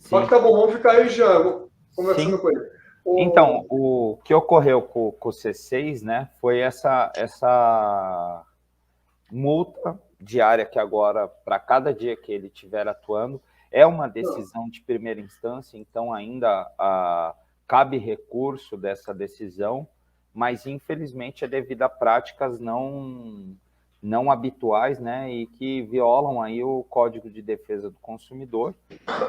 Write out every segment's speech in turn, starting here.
Só que tá bom, vamos ficar aí já conversando Sim. com ele. Então, o que ocorreu com o C6, né, foi essa multa diária que agora, para cada dia que ele estiver atuando, é uma decisão de primeira instância, então ainda cabe recurso dessa decisão, mas infelizmente é devido a práticas não habituais, né, e que violam aí o Código de Defesa do Consumidor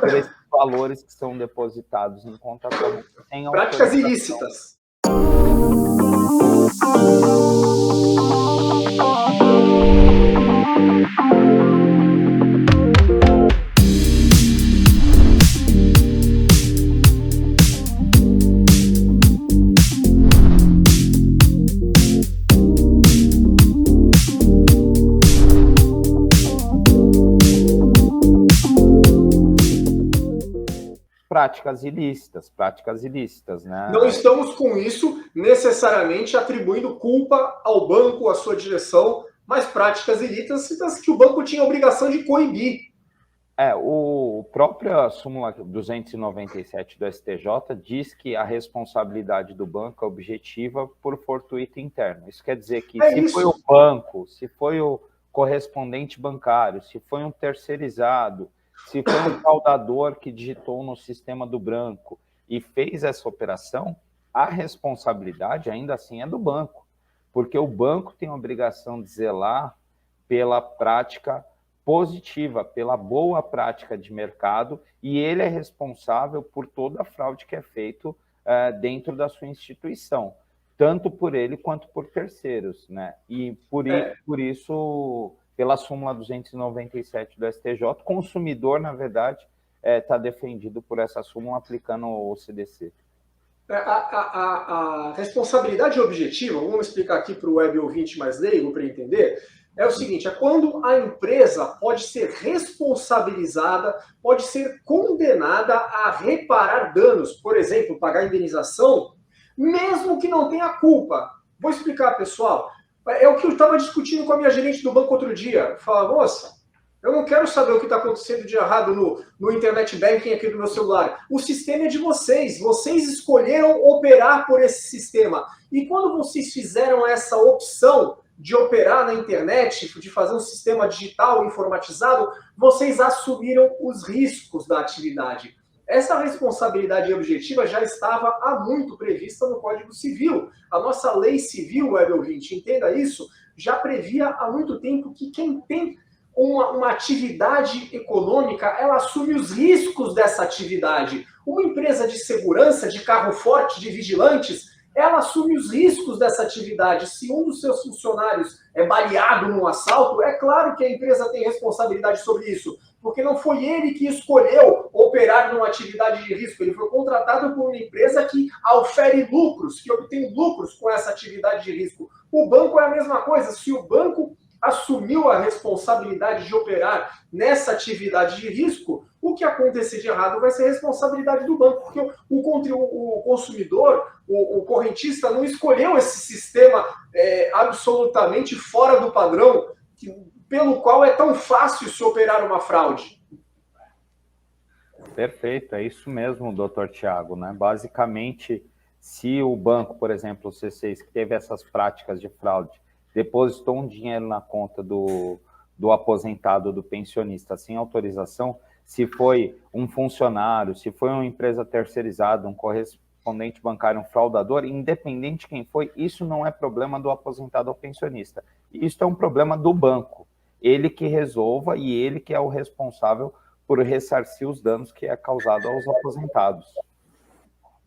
por esses valores que são depositados em conta corrente sem práticas autorização. ilícitas. Práticas ilícitas, né? Não estamos com isso necessariamente atribuindo culpa ao banco, à sua direção, mas práticas ilícitas que o banco tinha a obrigação de coibir. O próprio súmula 297 do STJ diz que a responsabilidade do banco é objetiva por fortuito interno. Isso quer dizer que foi o banco, se foi o correspondente bancário, se foi um terceirizado, se foi um fraudador que digitou no sistema do banco e fez essa operação, a responsabilidade ainda assim é do banco, porque o banco tem a obrigação de zelar pela prática positiva, pela boa prática de mercado, e ele é responsável por toda a fraude que é feito dentro da sua instituição, tanto por ele quanto por terceiros, né? E por isso, pela súmula 297 do STJ, o consumidor, na verdade, está defendido por essa súmula aplicando o CDC. A responsabilidade objetiva, vamos explicar aqui para o web ouvinte mais leigo para entender, é o seguinte, é quando a empresa pode ser responsabilizada, pode ser condenada a reparar danos, por exemplo, pagar indenização, mesmo que não tenha culpa. Vou explicar, pessoal. É o que eu estava discutindo com a minha gerente do banco outro dia. Fala, moça, eu não quero saber o que está acontecendo de errado no internet banking aqui do meu celular. O sistema é de vocês. Vocês escolheram operar por esse sistema. E quando vocês fizeram essa opção de operar na internet, de fazer um sistema digital informatizado, vocês assumiram os riscos da atividade. Essa responsabilidade objetiva já estava há muito prevista no Código Civil. A nossa lei civil, web ouvinte, entenda isso, já previa há muito tempo que quem tem uma atividade econômica, ela assume os riscos dessa atividade. Uma empresa de segurança, de carro forte, de vigilantes, ela assume os riscos dessa atividade. Se um dos seus funcionários é baleado num assalto, é claro que a empresa tem responsabilidade sobre isso, porque não foi ele que escolheu operar numa atividade de risco, ele foi contratado por uma empresa que aufere lucros, que obtém lucros com essa atividade de risco. O banco é a mesma coisa, se o banco assumiu a responsabilidade de operar nessa atividade de risco, o que acontecer de errado vai ser responsabilidade do banco, porque o consumidor, o correntista, não escolheu esse sistema absolutamente fora do padrão, pelo qual é tão fácil se operar uma fraude. Perfeito, é isso mesmo, doutor Tiago, né? Basicamente, se o banco, por exemplo, o C6, que teve essas práticas de fraude, depositou um dinheiro na conta do aposentado, do pensionista, sem autorização, se foi um funcionário, se foi uma empresa terceirizada, um correspondente bancário, um fraudador, independente de quem foi, isso não é problema do aposentado ou pensionista. Isso é um problema do banco. Ele que resolva e ele que é o responsável por ressarcir os danos que é causado aos aposentados.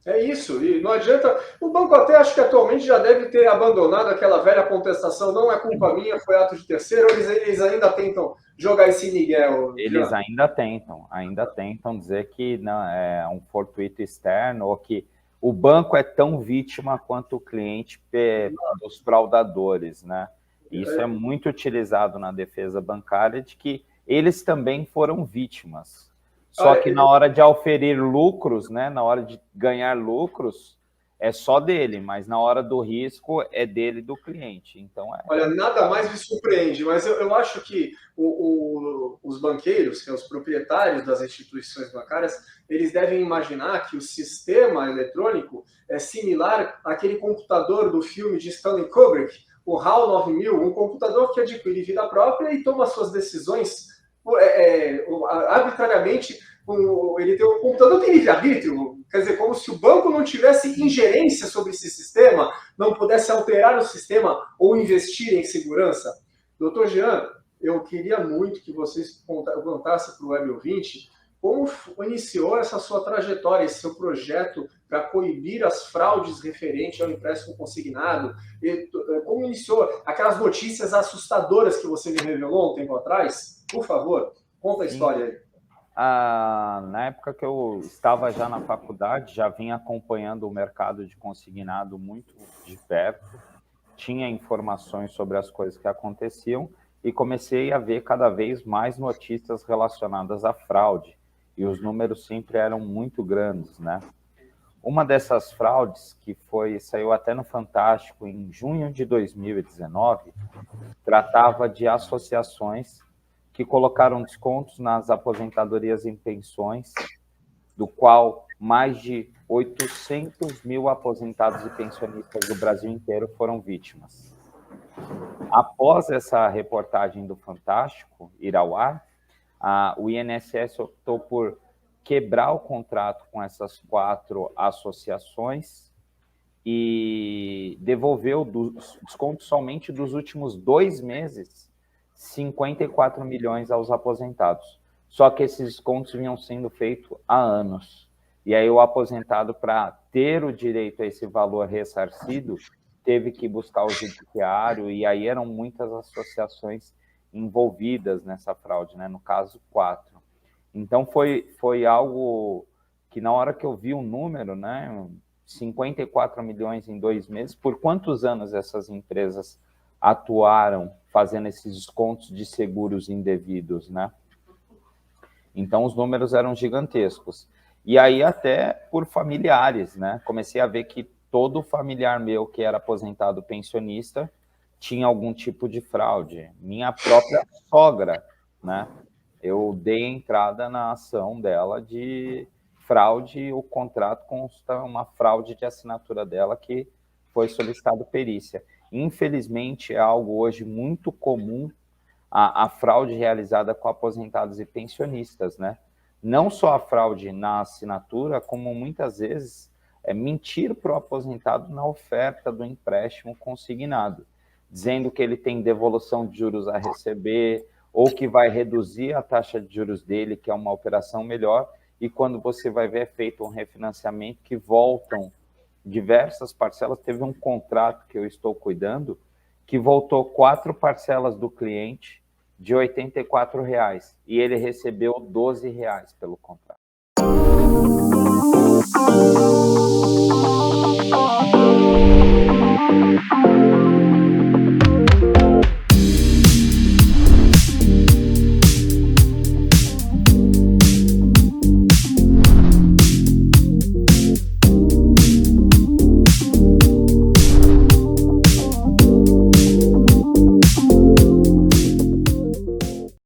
É isso, e não adianta. O banco até acho que atualmente já deve ter abandonado aquela velha contestação, não é culpa minha, foi ato de terceiro, eles ainda tentam jogar esse Miguel. Eles ainda tentam dizer que não, é um fortuito externo, ou que o banco é tão vítima quanto o cliente dos fraudadores, né? Isso é muito utilizado na defesa bancária, de que eles também foram vítimas. Só que na hora de auferir lucros, né, na hora de ganhar lucros, é só dele, mas na hora do risco é dele e do cliente. Então, Olha, nada mais me surpreende, mas eu acho que os banqueiros, que são os proprietários das instituições bancárias, eles devem imaginar que o sistema eletrônico é similar àquele computador do filme de Stanley Kubrick, o HAL 9000, um computador que adquire vida própria e toma suas decisões arbitrariamente. Ele tem um computador tem livre-arbítrio, quer dizer, como se o banco não tivesse ingerência sobre esse sistema, não pudesse alterar o sistema ou investir em segurança. Doutor Jean, eu queria muito que vocês contassem para o Web ouvinte como iniciou essa sua trajetória, esse seu projeto para coibir as fraudes referentes ao empréstimo consignado, e como iniciou aquelas notícias assustadoras que você me revelou um tempo atrás. Por favor, conta a história aí. Na época que eu estava já na faculdade, já vinha acompanhando o mercado de consignado muito de perto, tinha informações sobre as coisas que aconteciam e comecei a ver cada vez mais notícias relacionadas à fraude, e os números sempre eram muito grandes, né? Uma dessas fraudes, que saiu até no Fantástico em junho de 2019, tratava de associações que colocaram descontos nas aposentadorias e pensões, do qual mais de 800 mil aposentados e pensionistas do Brasil inteiro foram vítimas. Após essa reportagem do Fantástico ir ao ar, o INSS optou por quebrar o contrato com essas 4 associações e devolveu dos descontos somente dos últimos 2 meses 54 milhões aos aposentados. Só que esses descontos vinham sendo feitos há anos. E aí o aposentado, para ter o direito a esse valor ressarcido, teve que buscar o judiciário, e aí eram muitas associações envolvidas nessa fraude, né? No caso, 4. Então foi algo que, na hora que eu vi o número, né, 54 milhões em 2 meses, por quantos anos essas empresas atuaram fazendo esses descontos de seguros indevidos, né? Então, os números eram gigantescos. E aí, até por familiares, né? Comecei a ver que todo familiar meu que era aposentado pensionista tinha algum tipo de fraude. Minha própria sogra, né? Eu dei entrada na ação dela de fraude, o contrato consta uma fraude de assinatura dela que foi solicitado perícia. Infelizmente, é algo hoje muito comum a fraude realizada com aposentados e pensionistas, né? Não só a fraude na assinatura, como muitas vezes mentir para o aposentado na oferta do empréstimo consignado, dizendo que ele tem devolução de juros a receber ou que vai reduzir a taxa de juros dele, que é uma operação melhor, e quando você vai ver, é feito um refinanciamento que voltam diversas parcelas. Teve um contrato que eu estou cuidando que voltou 4 parcelas do cliente de R$ 84 e ele recebeu R$ 12 pelo contrato.